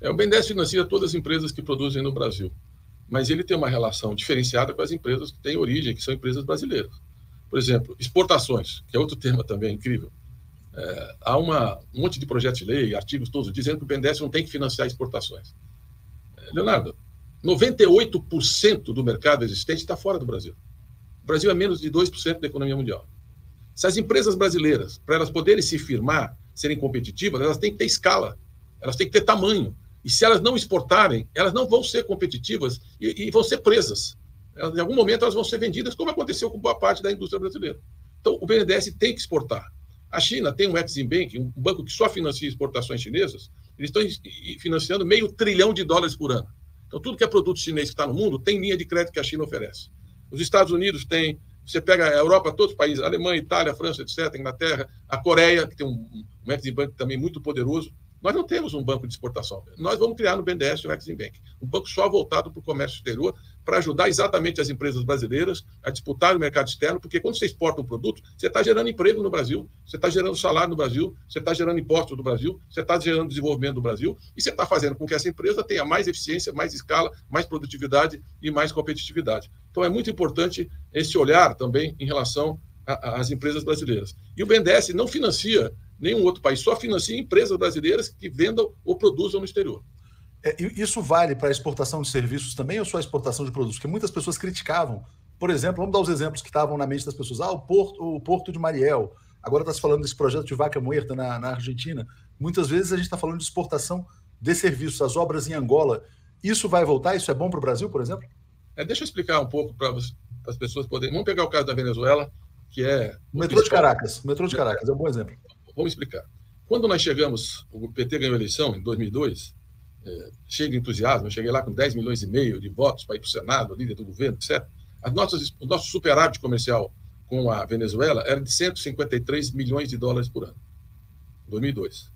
O BNDES financia todas as empresas que produzem no Brasil, mas ele tem uma relação diferenciada com as empresas que têm origem, que são empresas brasileiras. Por exemplo, exportações, que é outro tema também incrível. Há um monte de projetos de lei, artigos todos, dizendo que o BNDES não tem que financiar exportações. Leonardo, 98% do mercado existente está fora do Brasil. O Brasil é menos de 2% da economia mundial. Se as empresas brasileiras, para elas poderem se firmar, serem competitivas, elas têm que ter escala, elas têm que ter tamanho. E se elas não exportarem, elas não vão ser competitivas e vão ser presas. Em algum momento elas vão ser vendidas, como aconteceu com boa parte da indústria brasileira. Então, o BNDES tem que exportar. A China tem um Exim Bank, um banco que só financia exportações chinesas, eles estão financiando $500 bilhão por ano. Então, tudo que é produto chinês que está no mundo tem linha de crédito que a China oferece. Os Estados Unidos têm, você pega a Europa, todos os países, Alemanha, Itália, França, etc., Inglaterra, a Coreia, que tem um Exim Bank também muito poderoso. Nós não temos um banco de exportação. Nós vamos criar no BNDES o Exim Bank, um banco só voltado para o comércio exterior, para ajudar exatamente as empresas brasileiras a disputar o mercado externo, porque quando você exporta um produto, você está gerando emprego no Brasil, você está gerando salário no Brasil, você está gerando impostos no Brasil, você está gerando desenvolvimento no Brasil, e você está fazendo com que essa empresa tenha mais eficiência, mais escala, mais produtividade e mais competitividade. Então, é muito importante esse olhar também em relação às empresas brasileiras. E o BNDES não financia nenhum outro país, só financia empresas brasileiras que vendam ou produzam no exterior. Isso vale para a exportação de serviços também ou só a exportação de produtos? Porque muitas pessoas criticavam. Por exemplo, vamos dar os exemplos que estavam na mente das pessoas. O Porto de Mariel. Agora está se falando desse projeto de Vaca Muerta na Argentina. Muitas vezes a gente está falando de exportação de serviços, as obras em Angola. Isso vai voltar? Isso é bom para o Brasil, por exemplo? Deixa eu explicar um pouco para as pessoas poderem... Vamos pegar o caso da Venezuela, que é... O metrô de Caracas. O metrô de Caracas é um bom exemplo. Vamos explicar. Quando nós chegamos, o PT ganhou a eleição em 2002, cheio de entusiasmo, eu cheguei lá com 10,5 milhões de votos para ir para o Senado, líder do governo, etc. O nosso superávit comercial com a Venezuela era de $153 milhões por ano, em 2002.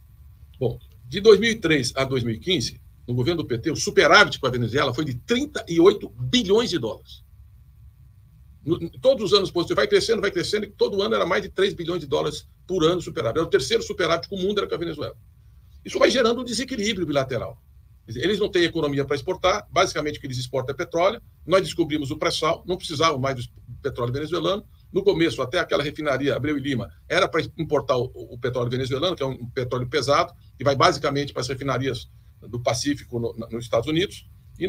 Bom, de 2003 a 2015, no governo do PT, o superávit com a Venezuela foi de $38 bilhões. Todos os anos vai crescendo, e todo ano era mais de $3 bilhões por ano superávit. Era o terceiro superávit que o mundo era com a Venezuela. Isso vai gerando um desequilíbrio bilateral. Eles não têm economia para exportar, basicamente o que eles exportam é petróleo. Nós descobrimos o pré-sal, não precisavam mais do petróleo venezuelano. No começo, até aquela refinaria Abreu e Lima era para importar o petróleo venezuelano, que é um petróleo pesado, que vai basicamente para as refinarias do Pacífico nos Estados Unidos. E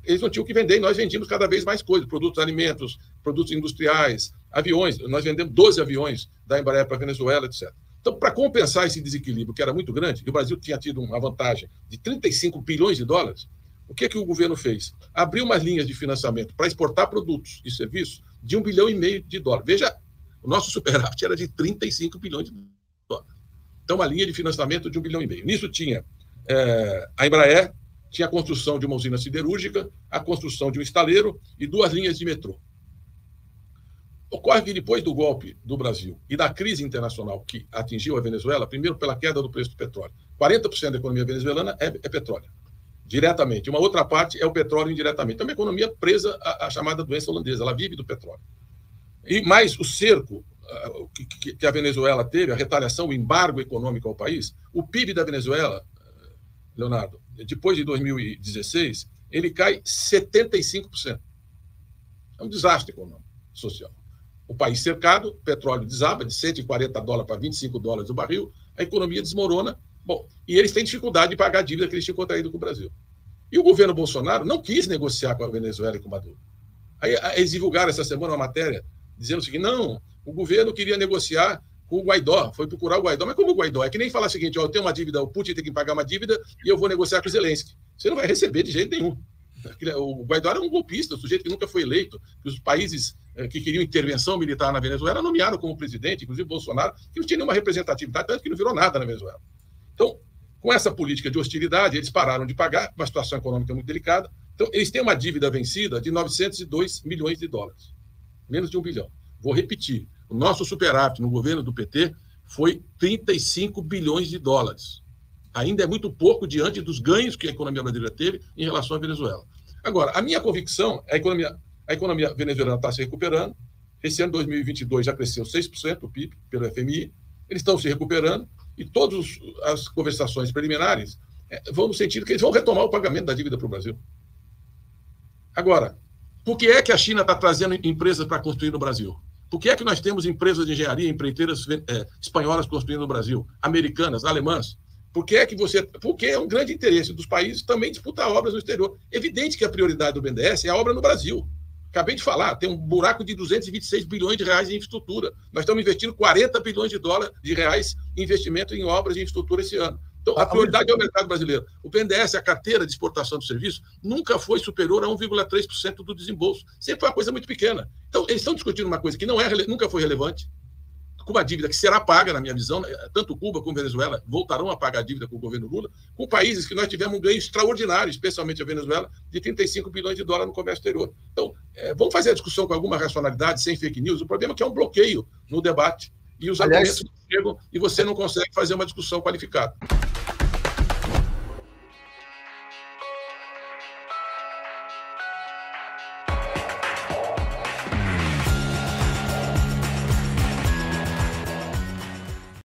eles não tinham o que vender, e nós vendíamos cada vez mais coisas, produtos alimentos, produtos industriais, aviões. Nós vendemos 12 aviões da Embraer para a Venezuela, etc. Então, para compensar esse desequilíbrio, que era muito grande, e o Brasil tinha tido uma vantagem de $35 bilhões, o que o governo fez? Abriu umas linhas de financiamento para exportar produtos e serviços de $1,5 bilhão. Veja, o nosso superávit era de $35 bilhões. Então, uma linha de financiamento de $1,5 bilhão. Nisso tinha a Embraer, tinha a construção de uma usina siderúrgica, a construção de um estaleiro e 2 linhas de metrô. Ocorre que depois do golpe do Brasil e da crise internacional que atingiu a Venezuela, primeiro pela queda do preço do petróleo, 40% da economia venezuelana é petróleo, diretamente. Uma outra parte é o petróleo indiretamente. É uma economia presa à chamada doença holandesa, ela vive do petróleo. E mais o cerco que a Venezuela teve, a retaliação, o embargo econômico ao país, o PIB da Venezuela, Leonardo, depois de 2016, ele cai 75%. É um desastre econômico, social. O país cercado, petróleo desaba de $140 para $25 o barril, a economia desmorona. Bom, e eles têm dificuldade de pagar a dívida que eles tinham contraído com o Brasil. E o governo Bolsonaro não quis negociar com a Venezuela e com o Maduro. Aí eles divulgaram essa semana uma matéria dizendo o seguinte: não, o governo queria negociar com o Guaidó, foi procurar o Guaidó. Mas como o Guaidó? É que nem falar o seguinte: eu tenho uma dívida, o Putin tem que pagar uma dívida e eu vou negociar com o Zelensky. Você não vai receber de jeito nenhum. O Guaidó era um golpista, um sujeito que nunca foi eleito, que os países que queriam intervenção militar na Venezuela nomearam como presidente, inclusive Bolsonaro, que não tinha nenhuma representatividade, tanto que não virou nada na Venezuela. Então, com essa política de hostilidade, eles pararam de pagar, uma situação econômica muito delicada. Então, eles têm uma dívida vencida de $902 milhões, menos de $1 bilhão. Vou repetir, o nosso superávit no governo do PT foi $35 bilhões. Ainda é muito pouco diante dos ganhos que a economia brasileira teve em relação à Venezuela. Agora, a minha convicção é que a economia venezuelana está se recuperando. Esse ano, 2022, já cresceu 6% o PIB pelo FMI. Eles estão se recuperando e todas as conversações preliminares vão no sentido que eles vão retomar o pagamento da dívida para o Brasil. Agora, por que é que a China está trazendo empresas para construir no Brasil? Por que é que nós temos empresas de engenharia, empreiteiras espanholas construindo no Brasil, americanas, alemãs? Porque é um grande interesse dos países também disputar obras no exterior. Evidente que a prioridade do BNDES é a obra no Brasil. Acabei de falar, tem um buraco de 226 bilhões de reais em infraestrutura. Nós estamos investindo 40 bilhões de reais em investimento em obras de infraestrutura esse ano. Então, a prioridade é o mercado brasileiro. O BNDES, a carteira de exportação de serviços, nunca foi superior a 1,3% do desembolso. Sempre foi uma coisa muito pequena. Então, eles estão discutindo uma coisa que nunca foi relevante, com uma dívida que será paga, na minha visão, tanto Cuba como Venezuela voltarão a pagar a dívida com o governo Lula, com países que nós tivemos um ganho extraordinário, especialmente a Venezuela, de 35 bilhões de dólares no comércio exterior. Então, vamos fazer a discussão com alguma racionalidade, sem fake news. O problema é que é um bloqueio no debate, e os argumentos chegam e você não consegue fazer uma discussão qualificada.